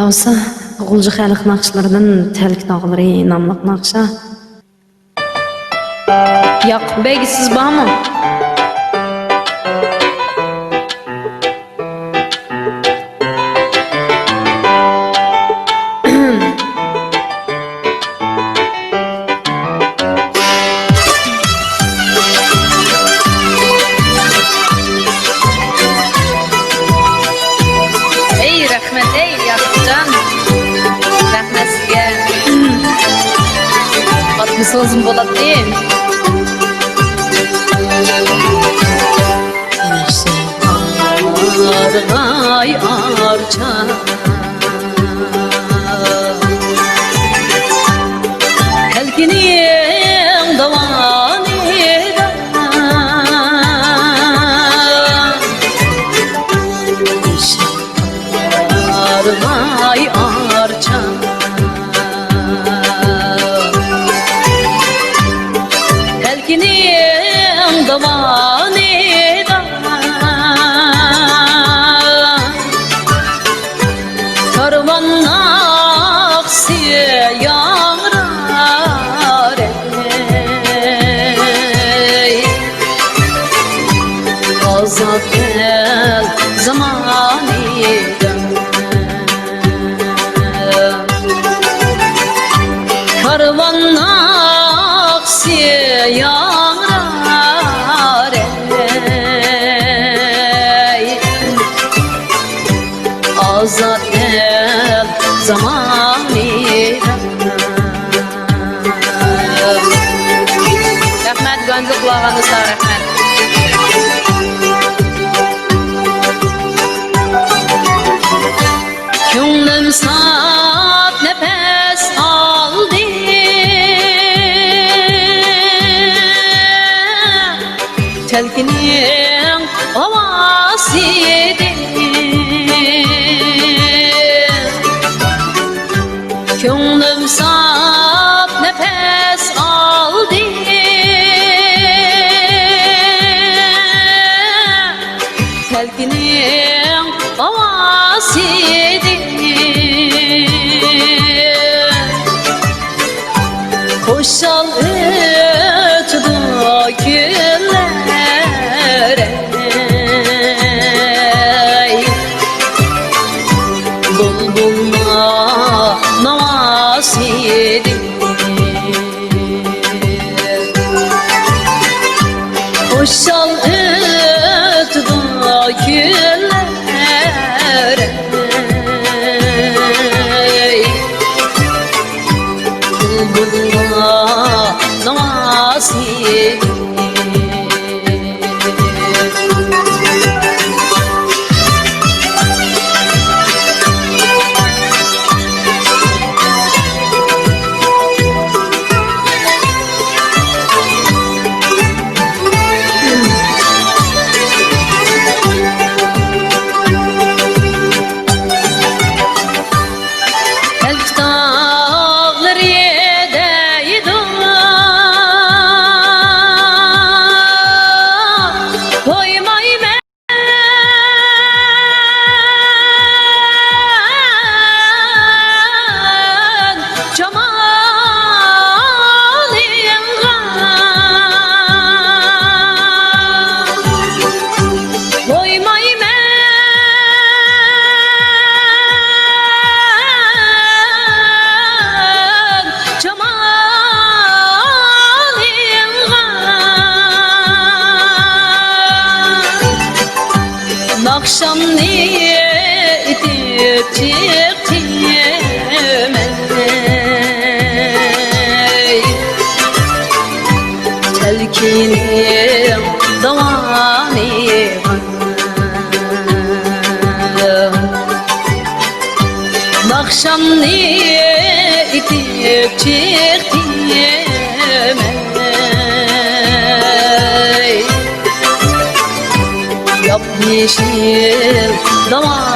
Olsa Gulcu xalq naqşlarından Təlik dağları namlıq naqşa. Yaqub bəy, siz barmı? Ey rahmet, ey Yakupcan. Rahmet sizge. Atmışsınızın bolat değil. Ay arca Helkinin davanida Ay arca Helkinin davanida Karvan aksiye yağrar ey Azat el zamaniden Karvan aksiye yağrar ey Azat el zamaniden Rahmet gönlü kulağınızda rahmet. Könlüm saf nefes aldı Telkinin havasıydı Könlüm saf nefes aldı Telkinin havasıydı Koşal ötdü güller ey Bulbulma navasıydı Koşal ötdü güller ey Bulbulma navasıydı Elk dağlar yedeydi Koymay men Cemalinga Koymay Akşam niye itip çıktım ey Telkinim davanı Akşam niye itip çıktım ey Yeşil davar